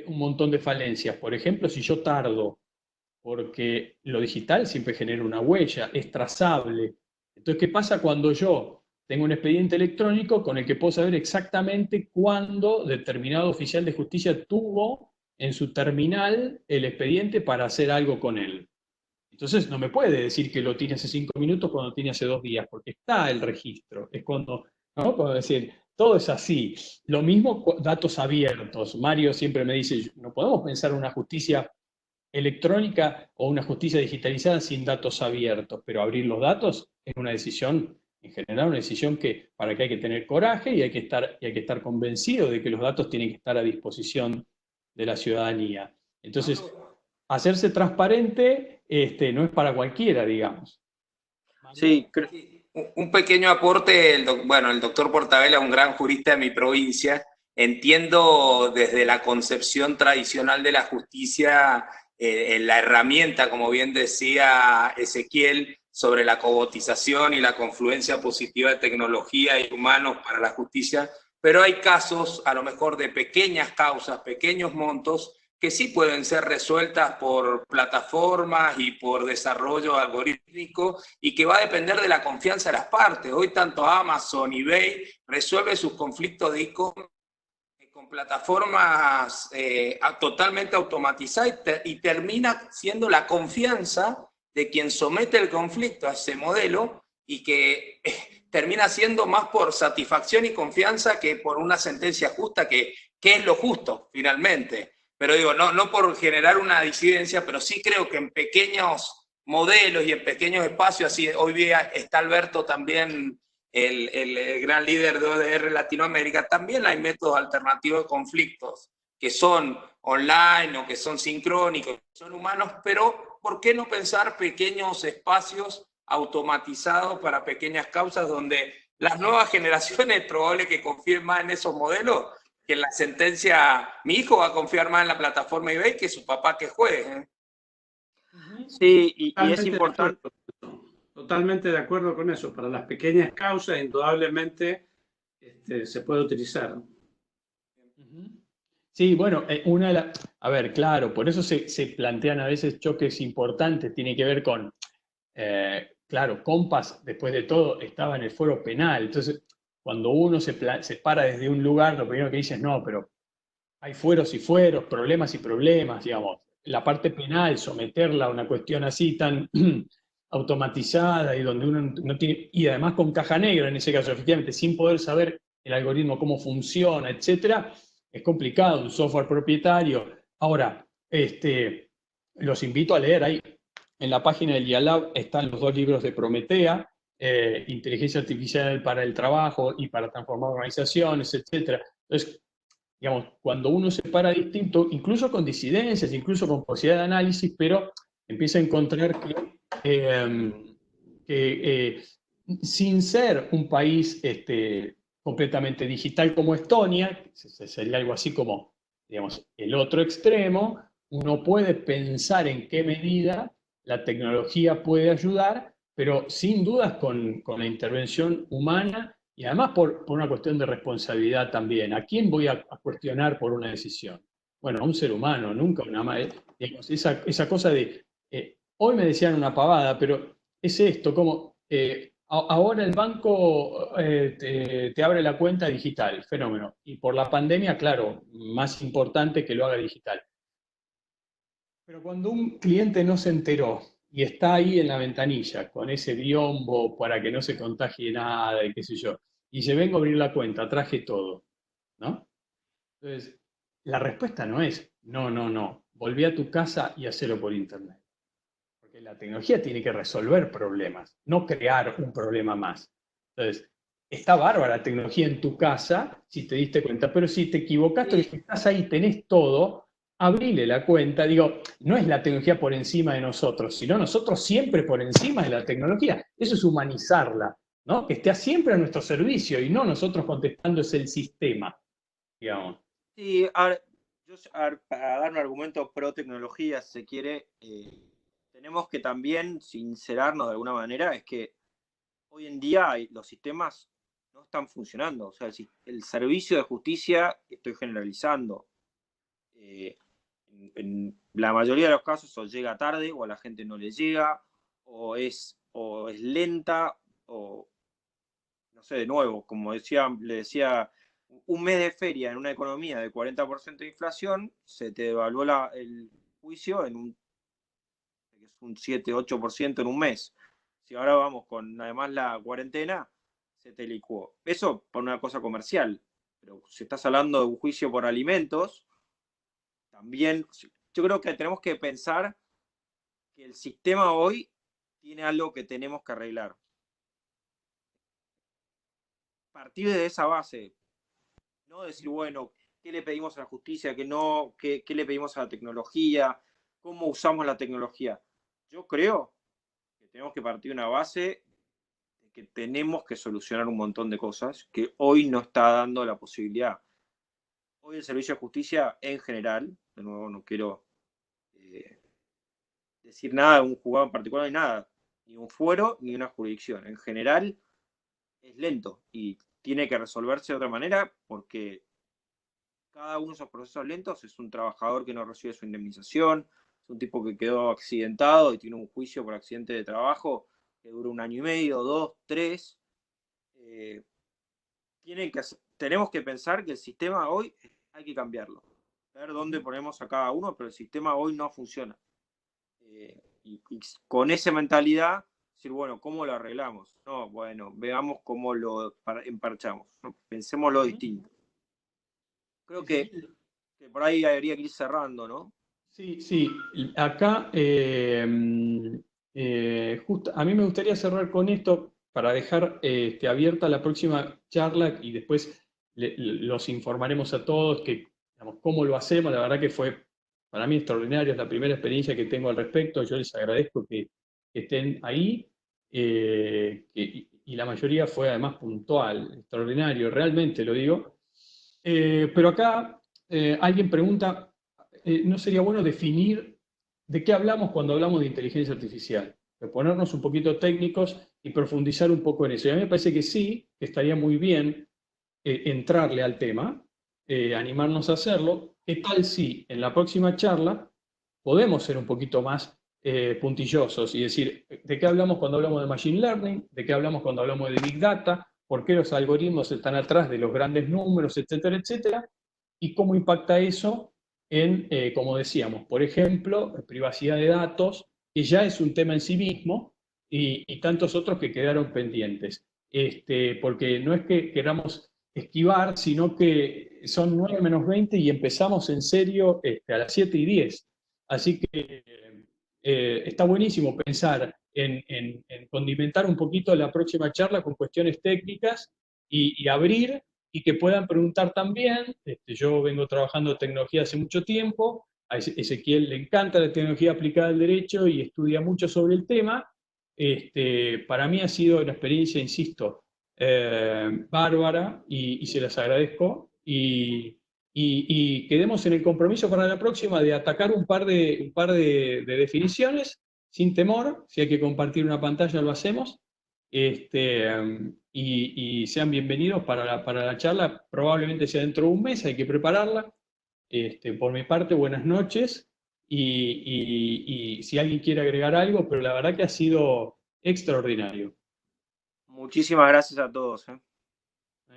un montón de falencias. Por ejemplo, si yo tardo, porque lo digital siempre genera una huella, es trazable. Entonces, ¿qué pasa cuando yo tengo un expediente electrónico con el que puedo saber exactamente cuándo determinado oficial de justicia tuvo en su terminal el expediente para hacer algo con él? Entonces, no me puede decir que lo tiene hace 5 minutos cuando tiene hace 2 días, porque está el registro. Es cuando, ¿no? Cuando decir, todo es así. Lo mismo datos abiertos. Mario siempre me dice, no podemos pensar una justicia electrónica o una justicia digitalizada sin datos abiertos, pero abrir los datos es una decisión, en general, una decisión para que hay que tener coraje y hay que estar convencido de que los datos tienen que estar a disposición de la ciudadanía. Entonces, hacerse transparente no es para cualquiera, digamos. Sí, un pequeño aporte, el doctor Portabella, un gran jurista de mi provincia. Entiendo desde la concepción tradicional de la justicia la herramienta, como bien decía Ezequiel, sobre la cobotización y la confluencia positiva de tecnología y humanos para la justicia, pero hay casos, a lo mejor de pequeñas causas, pequeños montos, que sí pueden ser resueltas por plataformas y por desarrollo algorítmico, y que va a depender de la confianza de las partes. Hoy tanto Amazon, eBay resuelve sus conflictos de e-commerce con plataformas totalmente automatizadas, y termina siendo la confianza de quien somete el conflicto a ese modelo, y que termina siendo más por satisfacción y confianza que por una sentencia justa, que es lo justo finalmente. pero digo, no por generar una disidencia, pero sí creo que en pequeños modelos y en pequeños espacios, así hoy día está Alberto también, el gran líder de ODR Latinoamérica, también hay métodos alternativos de conflictos, que son online o que son sincrónicos, que son humanos, pero ¿por qué no pensar pequeños espacios automatizados para pequeñas causas donde las nuevas generaciones es probable que confíen más en esos modelos que en la sentencia? Mi hijo va a confiar más en la plataforma eBay que su papá que juegue. Sí, y es importante. Totalmente de acuerdo con eso. Para las pequeñas causas, indudablemente, se puede utilizar. Sí, bueno, a ver, claro, por eso se plantean a veces choques importantes, tiene que ver con, claro, Compass, después de todo, estaba en el foro penal, entonces, cuando uno se para desde un lugar, lo primero que dice es, no, pero hay fueros y fueros, problemas y problemas, digamos, la parte penal, someterla a una cuestión así tan automatizada y donde uno no tiene, y además con caja negra en ese caso, efectivamente, sin poder saber el algoritmo, cómo funciona, etcétera, es complicado, un software propietario. Ahora, los invito a leer ahí, en la página del IALAB están los 2 libros de Prometea, Inteligencia Artificial para el Trabajo y para transformar organizaciones, etcétera. Entonces, digamos, cuando uno se para distinto, incluso con disidencias, incluso con posibilidad de análisis, pero empieza a encontrar que sin ser un país completamente digital como Estonia, sería algo así como, digamos, el otro extremo, uno puede pensar en qué medida la tecnología puede ayudar, pero sin dudas con la intervención humana y además por una cuestión de responsabilidad también. ¿A quién voy a cuestionar por una decisión? Bueno, a un ser humano, nunca una madre. Digamos, esa cosa de, hoy me decían una pavada, pero es esto, como ahora el banco te abre la cuenta digital, fenómeno. Y por la pandemia, claro, más importante que lo haga digital. Pero cuando un cliente no se enteró y está ahí en la ventanilla con ese biombo para que no se contagie nada y qué sé yo, y se vengo a abrir la cuenta, traje todo, ¿no? Entonces, la respuesta no es no, volví a tu casa y hacelo por internet. Porque la tecnología tiene que resolver problemas, no crear un problema más. Entonces, está bárbara la tecnología en tu casa, si te diste cuenta, pero si te equivocaste, y estás ahí, tenés todo, abrile la cuenta. Digo, no es la tecnología por encima de nosotros, sino nosotros siempre por encima de la tecnología. Eso es humanizarla, ¿no? Que esté siempre a nuestro servicio y no nosotros contestando es el sistema, digamos. Sí, para dar un argumento pro tecnología, si se quiere, tenemos que también sincerarnos de alguna manera, es que hoy en día los sistemas no están funcionando. O sea, el servicio de justicia, estoy generalizando, en la mayoría de los casos o llega tarde o a la gente no le llega, o es lenta, o no sé, de nuevo, como le decía, un mes de feria en una economía de 40% de inflación, se te devaluó el juicio en un 7-8% en un mes. Si ahora vamos con además la cuarentena, se te licuó. Eso por una cosa comercial, pero si estás hablando de un juicio por alimentos, también yo creo que tenemos que pensar que el sistema hoy tiene algo que tenemos que arreglar. Partir de esa base, no decir, bueno, ¿qué le pedimos a la justicia? ¿Qué no? ¿Qué le pedimos a la tecnología? ¿Cómo usamos la tecnología? Yo creo que tenemos que partir de una base de que tenemos que solucionar un montón de cosas que hoy no está dando la posibilidad. Hoy el servicio de justicia en general, de nuevo no quiero decir nada de un juzgado en particular ni nada, ni un fuero ni una jurisdicción. En general es lento y tiene que resolverse de otra manera porque cada uno de esos procesos lentos es un trabajador que no recibe su indemnización, es un tipo que quedó accidentado y tiene un juicio por accidente de trabajo que dura 1 año y medio, 2, 3. Tenemos que pensar que el sistema hoy hay que cambiarlo. Ver dónde ponemos a cada uno, pero el sistema hoy no funciona. Y con esa mentalidad, decir, bueno, ¿cómo lo arreglamos? No, bueno, veamos cómo lo emparchamos. No, pensémoslo distinto. Creo que Que por ahí habría que ir cerrando, ¿no? Sí, sí. Acá, justo, a mí me gustaría cerrar con esto para dejar abierta la próxima charla y después los informaremos a todos que, digamos, cómo lo hacemos. La verdad que fue para mí extraordinario, es la primera experiencia que tengo al respecto. Yo les agradezco que estén ahí y la mayoría fue además puntual, extraordinario, realmente lo digo. Pero acá alguien pregunta, ¿no sería bueno definir de qué hablamos cuando hablamos de inteligencia artificial? De ponernos un poquito técnicos y profundizar un poco en eso. Y a mí me parece que sí, que estaría muy bien entrarle al tema, animarnos a hacerlo. ¿Qué tal si en la próxima charla podemos ser un poquito más puntillosos y decir, ¿de qué hablamos cuando hablamos de Machine Learning? ¿De qué hablamos cuando hablamos de Big Data? ¿Por qué los algoritmos están atrás de los grandes números, etcétera, etcétera? ¿Y cómo impacta eso en, como decíamos, por ejemplo, privacidad de datos, que ya es un tema en sí mismo, y tantos otros que quedaron pendientes? Porque no es que queramos esquivar, sino que son 9 menos 20 y empezamos en serio a las 7:10. Así que está buenísimo pensar en condimentar un poquito la próxima charla con cuestiones técnicas y abrir y que puedan preguntar también. Yo vengo trabajando tecnología hace mucho tiempo, a Ezequiel le encanta la tecnología aplicada al derecho y estudia mucho sobre el tema. Para mí ha sido una experiencia, insisto, bárbara y se las agradezco. Y quedemos en el compromiso para la próxima de atacar un par de definiciones sin temor. Si hay que compartir una pantalla, lo hacemos. Y sean bienvenidos para la charla. Probablemente sea dentro de un mes, hay que prepararla. Por mi parte, buenas noches. Y si alguien quiere agregar algo, pero la verdad que ha sido extraordinario. Muchísimas gracias a todos.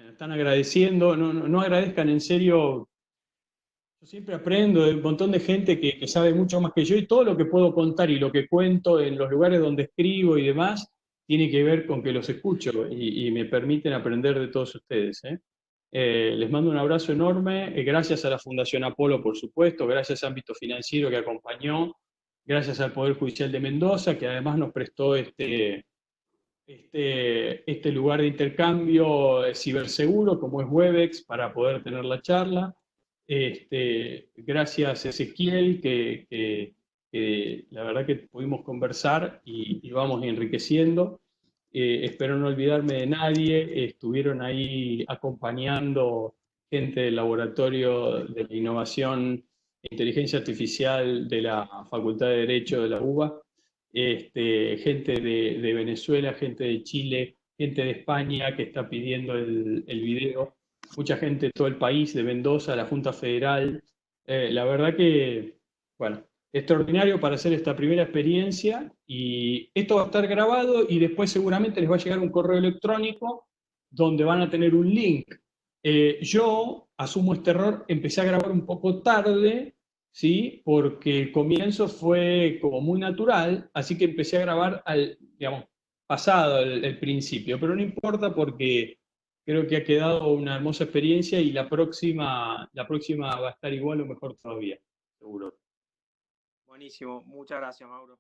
Están agradeciendo, no agradezcan en serio. Yo siempre aprendo de un montón de gente que sabe mucho más que yo y todo lo que puedo contar y lo que cuento en los lugares donde escribo y demás tiene que ver con que los escucho y me permiten aprender de todos ustedes. Les mando un abrazo enorme, gracias a la Fundación Apolo, por supuesto, gracias a Ámbito Financiero que acompañó, gracias al Poder Judicial de Mendoza que además nos prestó este lugar de intercambio ciberseguro como es Webex para poder tener la charla. Gracias Ezequiel, que la verdad que pudimos conversar y vamos enriqueciendo. Espero no olvidarme de nadie, estuvieron ahí acompañando gente del Laboratorio de la Innovación e Inteligencia Artificial de la Facultad de Derecho de la UBA, gente de Venezuela, gente de Chile, gente de España que está pidiendo el video, mucha gente de todo el país, de Mendoza, la Junta Federal. La verdad que, bueno, extraordinario para hacer esta primera experiencia y esto va a estar grabado y después seguramente les va a llegar un correo electrónico donde van a tener un link. Yo asumo este error, empecé a grabar un poco tarde, ¿sí? Porque el comienzo fue como muy natural, así que empecé a grabar digamos, pasado el principio, pero no importa porque creo que ha quedado una hermosa experiencia y la próxima va a estar igual o mejor todavía, seguro. Buenísimo. Muchas gracias, Mauro.